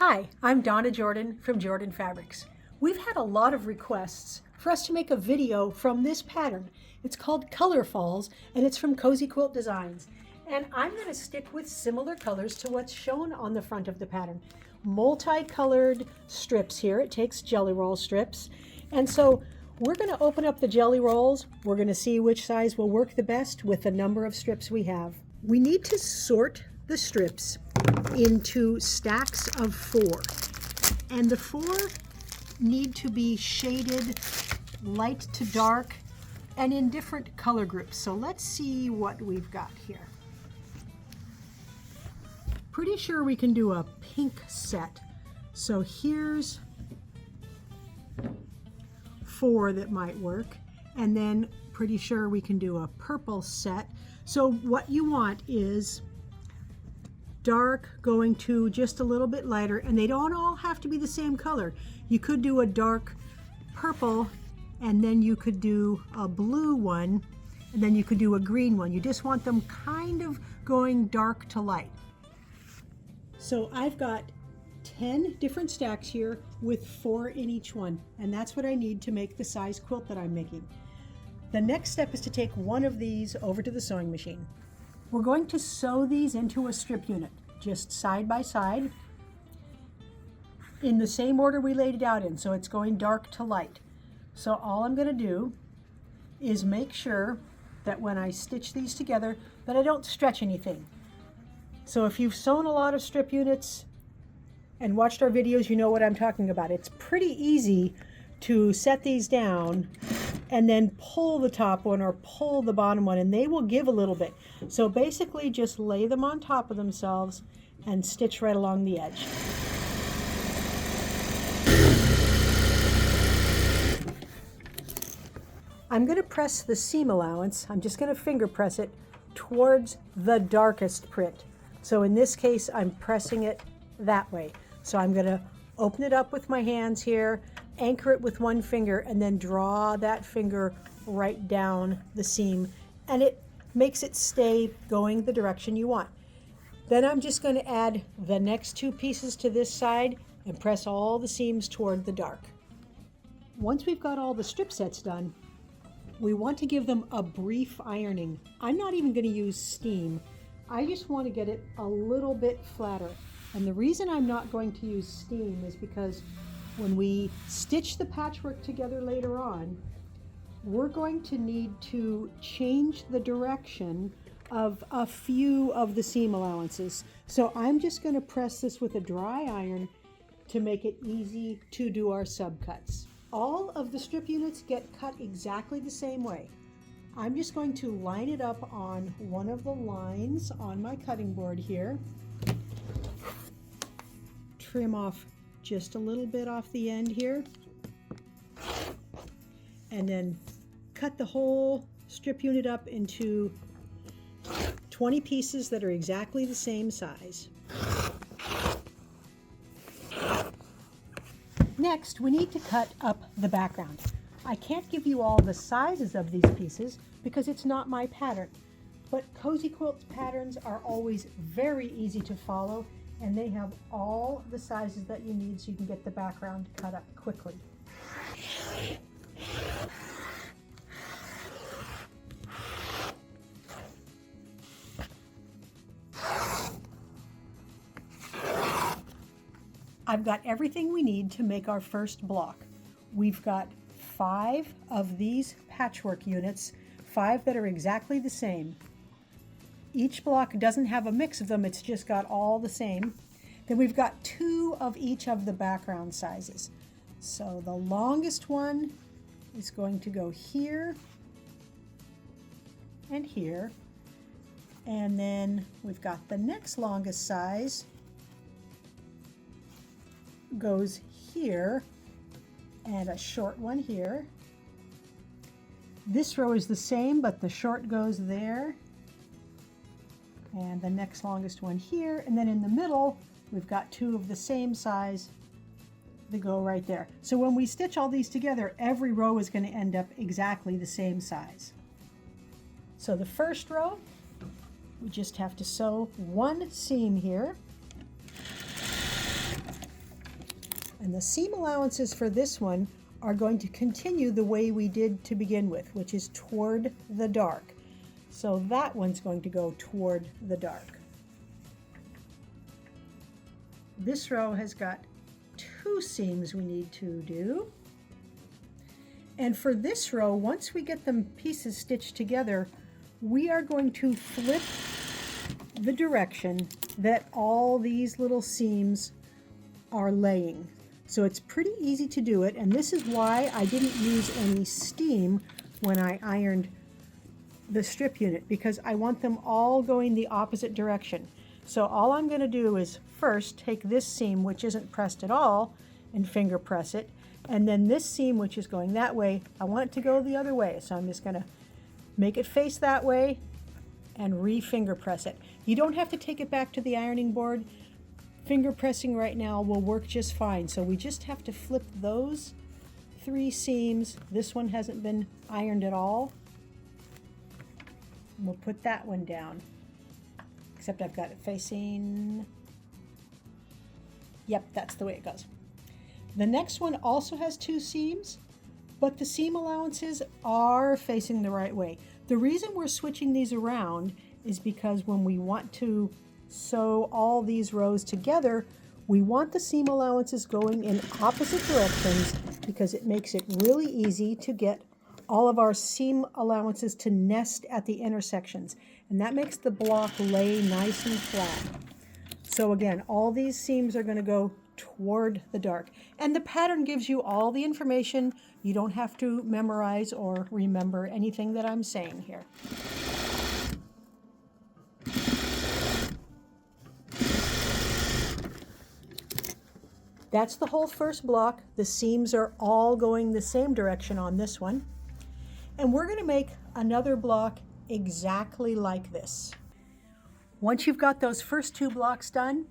Hi, I'm Donna Jordan from Jordan Fabrics. We've had a lot of requests for us to make a video from this pattern. It's called Color Falls and it's from Cozy Quilt Designs. And I'm going to stick with similar colors to what's shown on the front of the pattern. Multicolored strips here. It takes jelly roll strips. And so we're going to open up the jelly rolls. We're going to see which size will work the best with the number of strips we have. We need to sort the strips into stacks of 4, and the 4 need to be shaded light to dark and in different color groups. So let's see what we've got here. Pretty sure we can do a pink set. So here's 4 that might work, and then pretty sure we can do a purple set. So what you want is dark going to just a little bit lighter, and they don't all have to be the same color. You could do a dark purple, and then you could do a blue one, and then you could do a green one. You just want them kind of going dark to light. So I've got 10 different stacks here with 4 in each one, and that's what I need to make the size quilt that I'm making. The next step is to take one of these over to the sewing machine. We're going to sew these into a strip unit, just side by side, in the same order we laid it out in, so it's going dark to light. So all I'm going to do is make sure that when I stitch these together that I don't stretch anything. So if you've sewn a lot of strip units and watched our videos, you know what I'm talking about. It's pretty easy to set these down and then pull the top one or pull the bottom one, and they will give a little bit. So basically just lay them on top of themselves and stitch right along the edge. I'm going to press the seam allowance. I'm just going to finger press it towards the darkest print. So in this case, I'm pressing it that way. So I'm going to open it up with my hands here, anchor it with one finger, and then draw that finger right down the seam, and it makes it stay going the direction you want. Then I'm just going to add the next 2 pieces to this side and press all the seams toward the dark. Once we've got all the strip sets done, we want to give them a brief ironing. I'm not even going to use steam. I just want to get it a little bit flatter. And the reason I'm not going to use steam is because when we stitch the patchwork together later on, we're going to need to change the direction of a few of the seam allowances. So I'm just going to press this with a dry iron to make it easy to do our subcuts. All of the strip units get cut exactly the same way. I'm just going to line it up on one of the lines on my cutting board here. Trim off just a little bit off the end here, and then cut the whole strip unit up into 20 pieces that are exactly the same size. Next, we need to cut up the background. I can't give you all the sizes of these pieces because it's not my pattern, but Cozy Quilt's patterns are always very easy to follow, and they have all the sizes that you need so you can get the background cut up quickly. I've got everything we need to make our first block. We've got 5 of these patchwork units, 5 that are exactly the same. Each block doesn't have a mix of them, it's just got all the same. Then we've got 2 of each of the background sizes. So the longest one is going to go here and here. And then we've got the next longest size goes here, and a short one here. This row is the same, but the short goes there, and the next longest one here, and then in the middle we've got 2 of the same size that go right there. So when we stitch all these together, every row is going to end up exactly the same size. So the first row, we just have to sew 1 seam here, And the seam allowances for this one are going to continue the way we did to begin with, which is toward the dark. So that one's going to go toward the dark. This row has got 2 seams we need to do. And for this row, once we get the pieces stitched together, we are going to flip the direction that all these little seams are laying. So it's pretty easy to do it, and this is why I didn't use any steam when I ironed the strip unit, because I want them all going the opposite direction. So all I'm going to do is first take this seam, which isn't pressed at all, and finger press it, and then this seam, which is going that way, I want it to go the other way. So I'm just going to make it face that way and re-finger press it. You don't have to take it back to the ironing board. Finger pressing right now will work just fine. So we just have to flip those 3 seams. This one hasn't been ironed at all. And we'll put that one down, except I've got it facing, yep, that's the way it goes. The next one also has 2 seams, but the seam allowances are facing the right way. The reason we're switching these around is because when we want to sew all these rows together, we want the seam allowances going in opposite directions, because it makes it really easy to get all of our seam allowances to nest at the intersections, and that makes the block lay nice and flat. So again, all these seams are going to go toward the dark, and the pattern gives you all the information. You don't have to memorize or remember anything that I'm saying here. That's the whole first block. The seams are all going the same direction on this one. And we're going to make another block exactly like this. Once you've got those first 2 blocks done,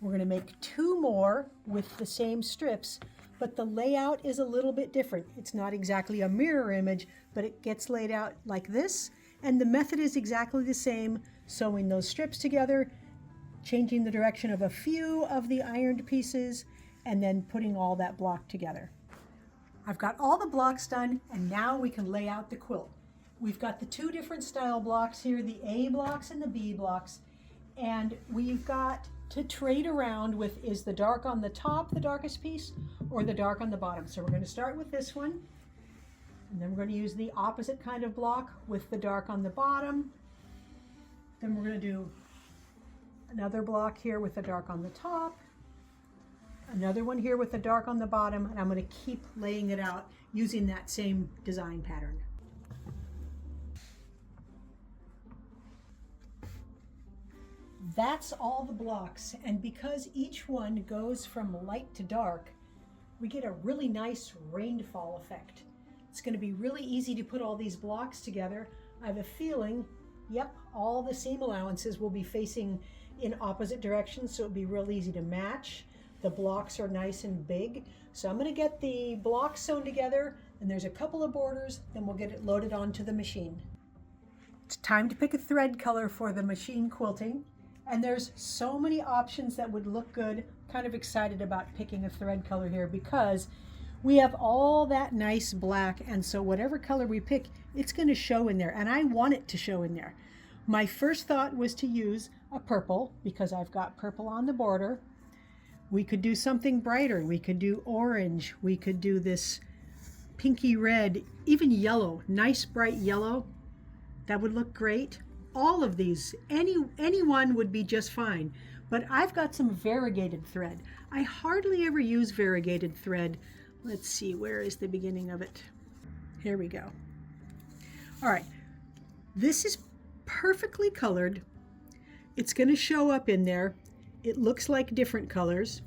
we're going to make 2 more with the same strips, but the layout is a little bit different. It's not exactly a mirror image, but it gets laid out like this, and the method is exactly the same, sewing those strips together, changing the direction of a few of the ironed pieces, and then putting all that block together. I've got all the blocks done, and now we can lay out the quilt. We've got the 2 different style blocks here, the A blocks and the B blocks, and we've got to trade around with, is the dark on the top the darkest piece or the dark on the bottom? So we're going to start with this one, and then we're going to use the opposite kind of block with the dark on the bottom. Then we're going to do another block here with the dark on the top, another one here with the dark on the bottom, and I'm going to keep laying it out using that same design pattern. That's all the blocks, and because each one goes from light to dark, we get a really nice rainfall effect. It's going to be really easy to put all these blocks together. I have a feeling, yep, all the seam allowances will be facing in opposite directions, so it'll be real easy to match. The blocks are nice and big. So I'm going to get the blocks sewn together, and there's a couple of borders, then we'll get it loaded onto the machine. It's time to pick a thread color for the machine quilting, and there's so many options that would look good. Kind of excited about picking a thread color here because we have all that nice black, and so whatever color we pick, it's going to show in there, and I want it to show in there. My first thought was to use a purple because I've got purple on the border. We could do something brighter. We could do orange. We could do this pinky red, even yellow, nice bright yellow. That would look great. All of these, any one would be just fine. But I've got some variegated thread. I hardly ever use variegated thread. Let's see, where is the beginning of it? Here we go. All right, this is perfectly colored. It's going to show up in there. It looks like different colors.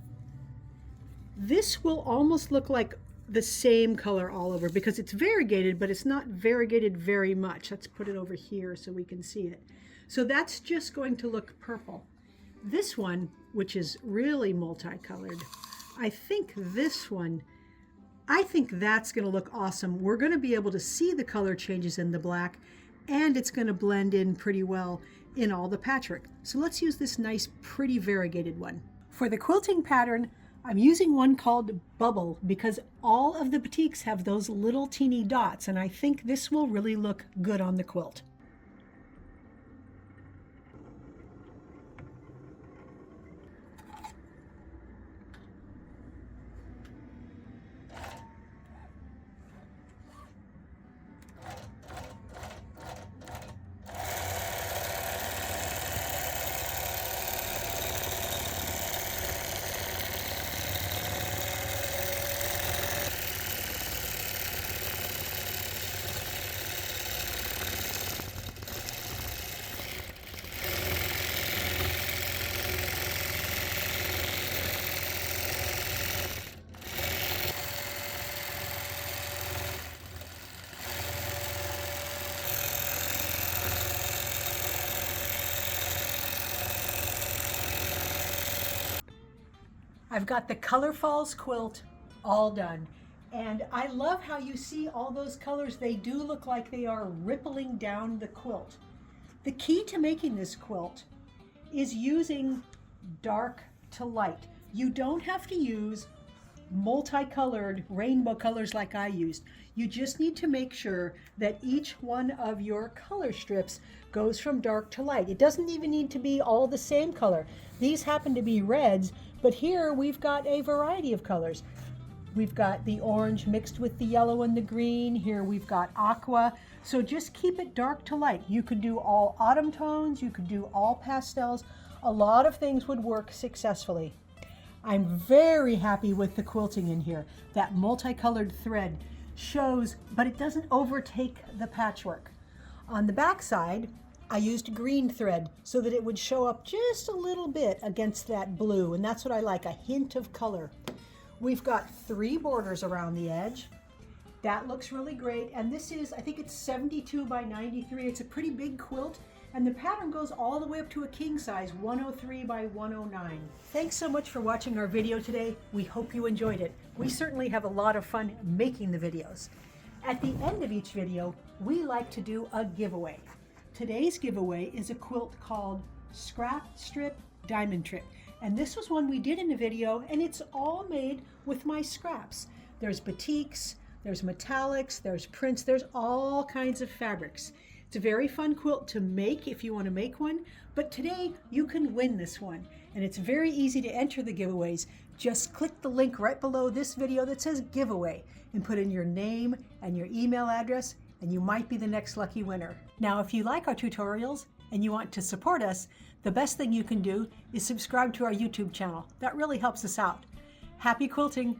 This will almost look like the same color all over because it's variegated, but it's not variegated very much. Let's put it over here so we can see it. So that's just going to look purple. This one, which is really multicolored, I think this one, I think that's going to look awesome. We're going to be able to see the color changes in the black, and it's going to blend in pretty well in all the patchwork. So let's use this nice, pretty variegated one. For the quilting pattern, I'm using one called Bubble because all of the batiks have those little teeny dots, and I think this will really look good on the quilt. I've got the Color Falls quilt all done. And I love how you see all those colors. They do look like they are rippling down the quilt. The key to making this quilt is using dark to light. You don't have to use multicolored rainbow colors like I used. You just need to make sure that each one of your color strips goes from dark to light. It doesn't even need to be all the same color. These happen to be reds, but here we've got a variety of colors. We've got the orange mixed with the yellow and the green. Here we've got aqua. So just keep it dark to light. You could do all autumn tones, you could do all pastels. A lot of things would work successfully. I'm very happy with the quilting in here. That multicolored thread shows, but it doesn't overtake the patchwork. On the back side, I used green thread so that it would show up just a little bit against that blue, and that's what I like, a hint of color. We've got 3 borders around the edge. That looks really great, and this is, I think it's 72 by 93. It's a pretty big quilt, and the pattern goes all the way up to a king size, 103 by 109. Thanks so much for watching our video today. We hope you enjoyed it. We certainly have a lot of fun making the videos. At the end of each video, we like to do a giveaway. Today's giveaway is a quilt called Scrap Strip Diamond Trick. And this was one we did in a video, and it's all made with my scraps. There's batiks, there's metallics, there's prints, there's all kinds of fabrics. It's a very fun quilt to make if you want to make one, but today you can win this one. And it's very easy to enter the giveaways. Just click the link right below this video that says giveaway and put in your name and your email address, and you might be the next lucky winner. Now, if you like our tutorials and you want to support us, the best thing you can do is subscribe to our YouTube channel. That really helps us out. Happy quilting!